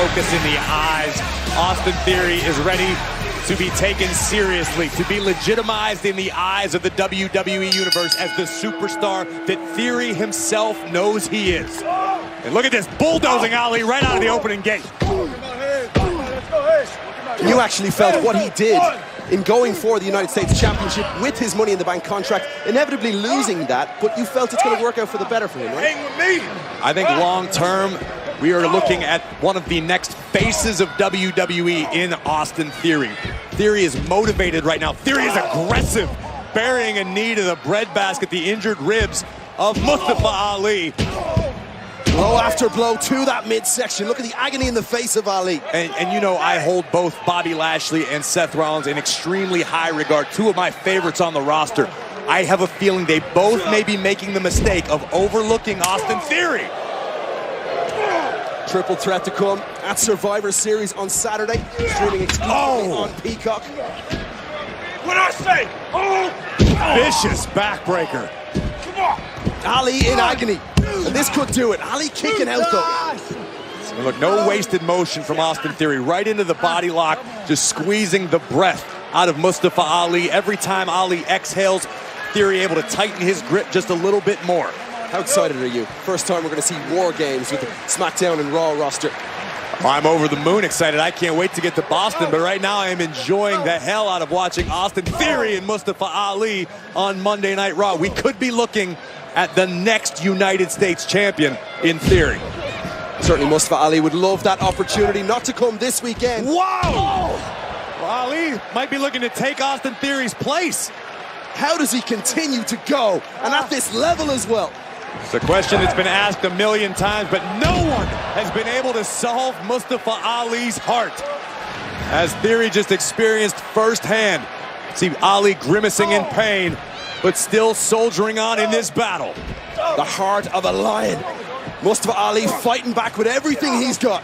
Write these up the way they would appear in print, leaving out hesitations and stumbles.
focus in the eyes. Austin Theory is ready to be taken seriously, to be legitimized in the eyes of the WWE Universe as the superstar that Theory himself knows he is. And look at this, bulldozing Ali right out of the opening gate. You actually felt what he did in going for the United States Championship with his Money in the Bank contract, inevitably losing that, but you felt it's going to work out for the better for him, right? Hang with me. I think long term, we are looking at one of the next faces of WWE in Austin Theory. Theory is motivated right now. Theory is aggressive, burying a knee to the breadbasket, the injured ribs of Mustafa Ali. Blow after blow to that midsection. Look at the agony in the face of Ali. And you know, I hold both Bobby Lashley and Seth Rollins in extremely high regard, two of my favorites on the roster. I have a feeling they both may be making the mistake of overlooking Austin Theory. Triple threat to come at Survivor Series on Saturday, streaming exclusively on Peacock. What I say? Vicious backbreaker. Come on. Ali in agony. And this could do it. Ali kicking out though. And look, no wasted motion from Austin Theory. Right into the body lock, just squeezing the breath out of Mustafa Ali. Every time Ali exhales, Theory able to tighten his grip just a little bit more. How excited are you? First time we're going to see War Games with the SmackDown and Raw roster. I'm over the moon excited. I can't wait to get to Boston, but right now I am enjoying the hell out of watching Austin Theory and Mustafa Ali on Monday Night Raw. We could be looking at the next United States champion in Theory. Certainly Mustafa Ali would love that opportunity not to come this weekend. Wow! Well, Ali might be looking to take Austin Theory's place. How does he continue to go? And at this level as well. It's a question that's been asked a million times, but no one has been able to solve Mustafa Ali's heart. As Theory just experienced firsthand. See Ali grimacing in pain, but still soldiering on in this battle. The heart of a lion. Mustafa Ali fighting back with everything he's got.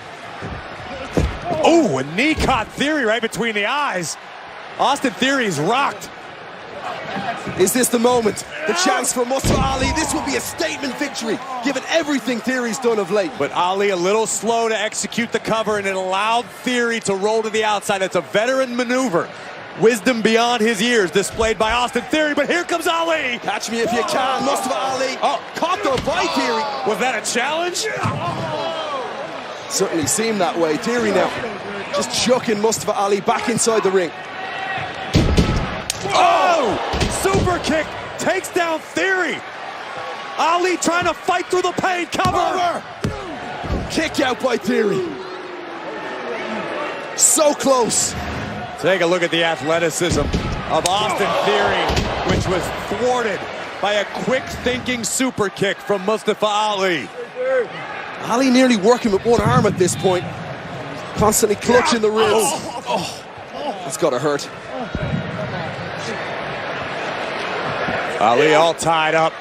Oh, a knee caught Theory right between the eyes. Austin Theory's rocked. Is this the moment? The chance for Mustafa Ali? This will be a statement victory, given everything Theory's done of late. But Ali a little slow to execute the cover, and it allowed Theory to roll to the outside. That's a veteran maneuver. Wisdom beyond his years displayed by Austin Theory, but here comes Ali. Catch me if you can, Mustafa Ali. Oh, caught though by Theory. Was that a challenge? Certainly seemed that way. Theory now just chucking Mustafa Ali back inside the ring. Oh! Super kick takes down Theory. Ali trying to fight through the pain. Cover! Kick out by Theory. So close. Take a look at the athleticism of Austin Theory, which was thwarted by a quick-thinking super kick from Mustafa Ali. Ali nearly working with one arm at this point. Constantly clutching the ribs. That's gotta hurt. Ali all tied up,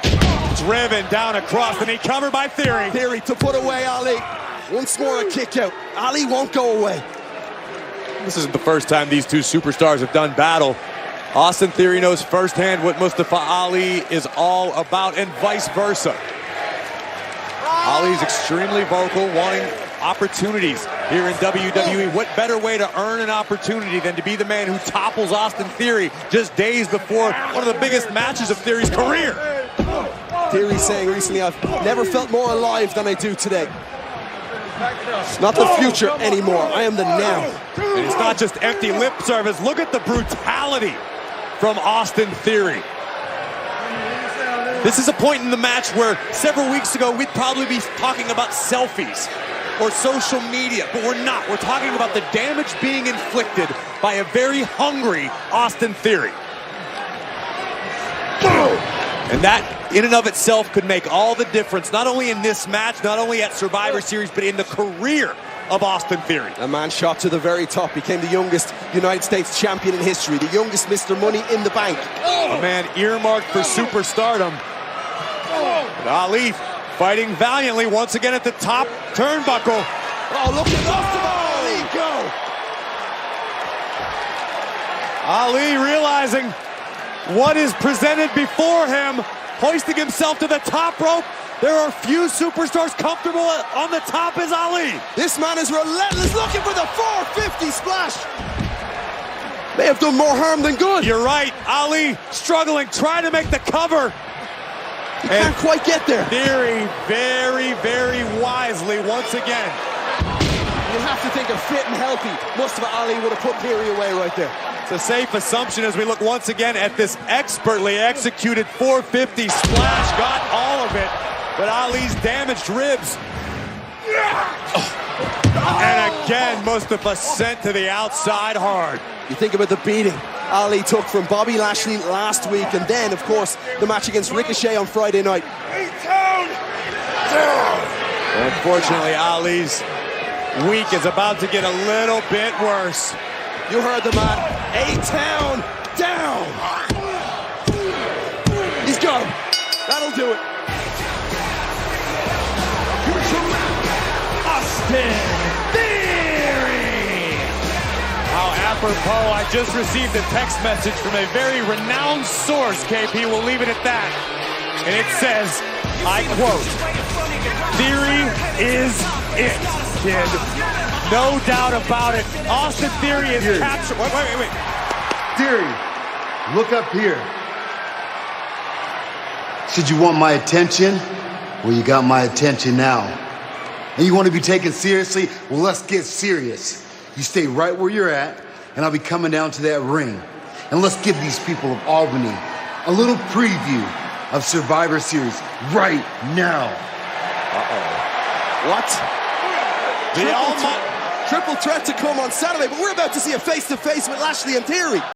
driven down across the knee, covered by Theory. Theory to put away Ali. Once more a kick out. Ali won't go away. This isn't the first time these two superstars have done battle. Austin Theory knows firsthand what Mustafa Ali is all about, and vice versa. Ali's extremely vocal, wanting opportunities here in WWE. What better way to earn an opportunity than to be the man who topples Austin Theory just days before one of the biggest matches of Theory's career? Theory saying recently, I've never felt more alive than I do today. Not the future anymore, I am the now. And it's not just empty lip service. Look at the brutality from Austin Theory. This is a point in the match where several weeks ago we'd probably be talking about selfies or social media, but we're not. We're talking about the damage being inflicted by a very hungry Austin Theory. And that, in and of itself, could make all the difference, not only in this match, not only at Survivor Series, but in the career of Austin Theory. A man shot to the very top, became the youngest United States champion in history, the youngest Mr. Money in the Bank. A man earmarked for superstardom. But Ali fighting valiantly once again at the top turnbuckle. Oh, look at Ali Ali go! Ali realizing what is presented before him, hoisting himself to the top rope, There are few superstars comfortable on the top as Ali. This man is relentless, looking for the 450 splash. May have done more harm than good. You're right, Ali struggling, trying to make the cover. He can't quite get there. Theory very, very wisely once again. You have to think of fit and healthy. Mustafa Ali would have put Theory away right there. It's a safe assumption as we look once again at this expertly executed 450 splash. Got all of it, but Ali's damaged ribs. And again, Mustafa sent to the outside hard. You think about the beating Ali took from Bobby Lashley last week, and then, of course, the match against Ricochet on Friday night. A-Town down. Unfortunately, Ali's week is about to get a little bit worse. You heard the man. A-Town down. He's got him. That'll do it. Austin Theory! How apropos, I just received a text message from a very renowned source, KP, we'll leave it at that. And it says, I quote, "Theory is it, kid. No doubt about it. Austin Theory is captured." Wait. Theory, look up here. Said you want my attention? Well, you got my attention now. And you want to be taken seriously? Well, let's get serious. You stay right where you're at, and I'll be coming down to that ring. And let's give these people of Albany a little preview of Survivor Series right now. What? Triple threat to come on Saturday, but we're about to see a face-to-face with Lashley and Theory.